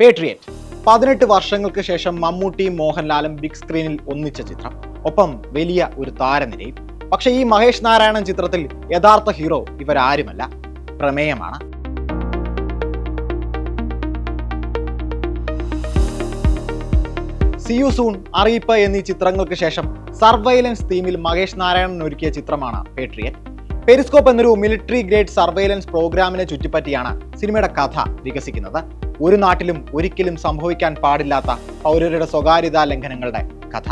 Patriot 18 വർഷങ്ങൾക്ക് ശേഷം മമ്മൂട്ടിയും മോഹൻലാലും ബിഗ് സ്ക്രീനിൽ ഒന്നിച്ച ചിത്രം, ഒപ്പം വലിയ ഒരു താരനിരയും. പക്ഷേ ഈ മഹേഷ് നാരായണൻ ചിത്രത്തിൽ യഥാർത്ഥ ഹീറോ ഇവരാരുമല്ല, പ്രമേയമാണ്. സി യു സൂൺ, അറിയിപ്പ് എന്നീ ചിത്രങ്ങൾക്ക് ശേഷം സർവൈലൻസ് തീമിൽ മഹേഷ് നാരായണൻ ഒരുക്കിയ ചിത്രമാണ് പേട്രിയറ്റ്. പെരിസ്കോപ്പ് എന്നൊരു മിലിറ്ററി ഗ്രേഡ് സർവൈലൻസ് പ്രോഗ്രാമിനെ ചുറ്റിപ്പറ്റിയാണ് സിനിമയുടെ കഥ വികസിക്കുന്നത്. ഒരു നാട്ടിലും ഒരിക്കലും സംഭവിക്കാൻ പാടില്ലാത്ത പൗരരുടെ സ്വകാര്യതാ ലംഘനങ്ങളുടെ കഥ.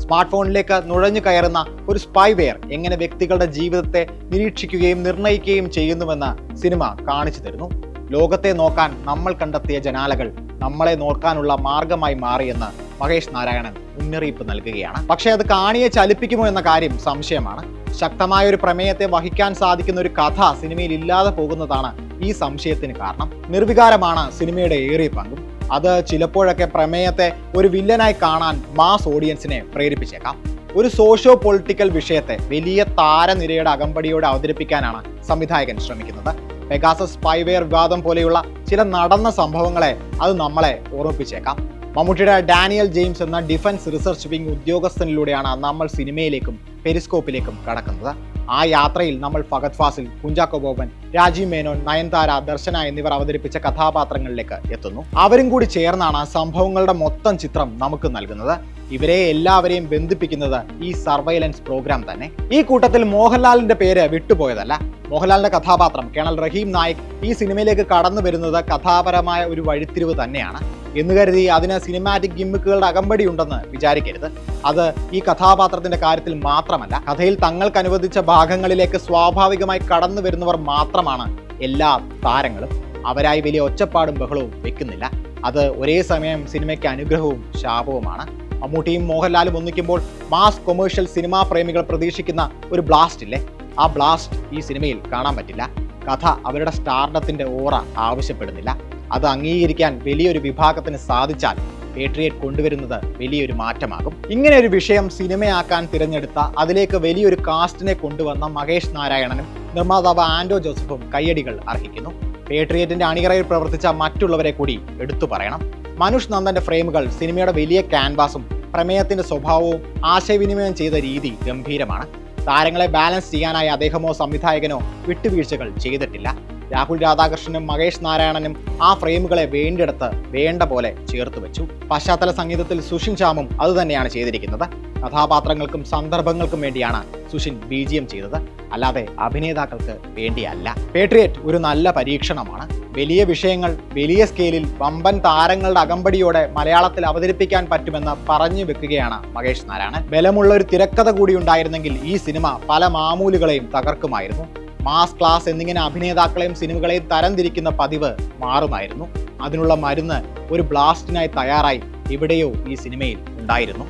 സ്മാർട്ട് ഫോണിലേക്ക് നുഴഞ്ഞു കയറുന്ന ഒരു സ്പൈവെയർ എങ്ങനെ വ്യക്തികളുടെ ജീവിതത്തെ നിരീക്ഷിക്കുകയും നിർണ്ണയിക്കുകയും ചെയ്യുന്നുവെന്ന് സിനിമ കാണിച്ചു തരുന്നു. ലോകത്തെ നോക്കാൻ നമ്മൾ കണ്ടെത്തിയ ജനാലകൾ നമ്മളെ നോക്കാനുള്ള മാർഗമായി മാറിയെന്ന് മഹേഷ് നാരായണൻ മുന്നറിയിപ്പ് നൽകുകയാണ്. പക്ഷേ അത് കാണിയെ ചലിപ്പിക്കുമോ എന്ന കാര്യം സംശയമാണ്. ശക്തമായ ഒരു പ്രമേയത്തെ വഹിക്കാൻ സാധിക്കുന്ന ഒരു കഥ സിനിമയിൽ ഇല്ലാതെ പോകുന്നതാണ് ഈ സംശയത്തിന് കാരണം. നിർവികാരമാണ് സിനിമയുടെ ഏറിയ പങ്കും. അത് ചിലപ്പോഴൊക്കെ പ്രമേയത്തെ ഒരു വില്ലനായി കാണാൻ മാസ് ഓഡിയൻസിനെ പ്രേരിപ്പിച്ചേക്കാം. ഒരു സോഷ്യോ പൊളിറ്റിക്കൽ വിഷയത്തെ വലിയ താരനിരയുടെ അകമ്പടിയോടെ അവതരിപ്പിക്കാനാണ് സംവിധായകൻ ശ്രമിക്കുന്നത്. പെഗാസസ് സ്പൈവെയർ വിവാദം പോലെയുള്ള ചില നടന്ന സംഭവങ്ങളെ അത് നമ്മളെ ഓർമ്മിപ്പിച്ചേക്കാം. മമ്മൂട്ടിയുടെ ഡാനിയൽ ജെയിംസ് എന്ന ഡിഫൻസ് റിസർച്ച് വിംഗ് ഉദ്യോഗസ്ഥനിലൂടെയാണ് നമ്മൾ സിനിമയിലേക്കും പെരിസ്കോപ്പിലേക്കും കടക്കുന്നത്. ആ യാത്രയിൽ നമ്മൾ ഫഹദ് ഫാസിൽ, കുഞ്ചാക്കോ ബോബൻ, രാജീവ് മേനോൻ, നയൻതാര, ദർശന എന്നിവർ അവതരിപ്പിച്ച കഥാപാത്രങ്ങളിലേക്ക് എത്തുന്നു. അവരും കൂടി ചേർന്നാണ് സംഭവങ്ങളുടെ മൊത്തം ചിത്രം നമുക്ക് നൽകുന്നത്. ഇവരെ എല്ലാവരെയും ബന്ധിപ്പിക്കുന്നത് ഈ സർവൈലൻസ് പ്രോഗ്രാം തന്നെ. ഈ കൂട്ടത്തിൽ മോഹൻലാലിന്റെ പേര് വിട്ടുപോയതല്ല. മോഹൻലാലിന്റെ കഥാപാത്രം കേണൽ റഹീം നായിക് ഈ സിനിമയിലേക്ക് കടന്നു വരുന്നത് കഥാപരമായ ഒരു വഴിത്തിരിവ് തന്നെയാണ് എന്ന് കരുതി അതിന് സിനിമാറ്റിക് ഗിമ്മിക്കുകളുടെ അകമ്പടി ഉണ്ടെന്ന് വിചാരിക്കരുത്. അത് ഈ കഥാപാത്രത്തിന്റെ കാര്യത്തിൽ മാത്രമല്ല, കഥയിൽ തങ്ങൾക്ക് അനുവദിച്ച ഭാഗങ്ങളിലേക്ക് സ്വാഭാവികമായി കടന്നു വരുന്നവർ മാത്രമാണ് എല്ലാ താരങ്ങളും. അവരായി വലിയ ഒച്ചപ്പാടും ബഹളവും വെക്കുന്നില്ല. അത് ഒരേ സമയം സിനിമയ്ക്ക് അനുഗ്രഹവും ശാപവുമാണ്. മമ്മൂട്ടിയും മോഹൻലാലും ഒന്നിക്കുമ്പോൾ മാസ് കൊമേഴ്ഷ്യൽ സിനിമാ പ്രേമികൾ പ്രതീക്ഷിക്കുന്ന ഒരു ബ്ലാസ്റ്റ് ഇല്ലേ, ആ ബ്ലാസ്റ്റ് ഈ സിനിമയിൽ കാണാൻ പറ്റില്ല. കഥ അവരുടെ സ്റ്റാർഡത്തിന്റെ ഓറ ആവശ്യപ്പെടുന്നില്ല. അത് അംഗീകരിക്കാൻ വലിയൊരു വിഭാഗത്തിന് സാധിച്ചാൽ പേട്രിയറ്റ് കൊണ്ടുവരുന്നത് വലിയൊരു മാറ്റമാകും. ഇങ്ങനെ ഒരു വിഷയം സിനിമയാക്കാൻ തിരഞ്ഞെടുത്ത, അതിലേക്ക് വലിയൊരു കാസ്റ്റിനെ കൊണ്ടുവന്ന മഹേഷ് നാരായണനും നിർമ്മാതാവ് ആൻഡോ ജോസഫും കയ്യടികൾ അർഹിക്കുന്നു. പേട്രിയറ്റിന്റെ അണിയറയിൽ പ്രവർത്തിച്ച മറ്റുള്ളവരെ കൂടി എടുത്തു പറയണം. മനുഷ് നന്ദന്റെ ഫ്രെയിമുകൾ, സിനിമയുടെ വലിയ ക്യാൻവാസും പ്രമേയത്തിന്റെ സ്വഭാവവും ആശയവിനിമയം ചെയ്ത രീതി ഗംഭീരമാണ്. താരങ്ങളെ ബാലൻസ് ചെയ്യാനായി അദ്ദേഹമോ സംവിധായകനോ വിട്ടുവീഴ്ചകൾ ചെയ്തിട്ടില്ല. രാഹുൽ രാധാകൃഷ്ണനും മഹേഷ് നാരായണനും ആ ഫ്രെയിമുകളെ വേണ്ടിടത്ത് വേണ്ട പോലെ ചേർത്ത് വെച്ചു. പശ്ചാത്തല സംഗീതത്തിൽ സുഷിൻ ശ്യാമും അതുതന്നെയാണ് ചെയ്തിരിക്കുന്നത്. കഥാപാത്രങ്ങൾക്കും സന്ദർഭങ്ങൾക്കും വേണ്ടിയാണ് സുഷിൻ BGM ചെയ്തത്, അല്ലാതെ അഭിനേതാക്കൾക്ക് വേണ്ടിയല്ല. പേട്രിയറ്റ് ഒരു നല്ല പരീക്ഷണമാണ്. വലിയ വിഷയങ്ങൾ വലിയ സ്കെയിലിൽ വമ്പൻ താരങ്ങളുടെ അകമ്പടിയോടെ മലയാളത്തിൽ അവതരിപ്പിക്കാൻ പറ്റുമെന്ന് പറഞ്ഞു വെക്കുകയാണ് മഹേഷ് നാരായണൻ. ബലമുള്ള ഒരു തിരക്കഥ കൂടി ഉണ്ടായിരുന്നെങ്കിൽ ഈ സിനിമ പല മാമൂലുകളെയും തകർക്കുമായിരുന്നു. മാസ് ക്ലാസ് എന്നിങ്ങനെ അഭിനേതാക്കളെയും സിനിമകളെയും തരംതിരിക്കുന്ന പതിവ് മാറുമായിരുന്നു. അതിനുള്ള മരുന്ന് ഒരു ബ്ലാസ്റ്റിനായി തയ്യാറായി എവിടെയോ ഈ സിനിമയിൽ ഉണ്ടായിരുന്നു.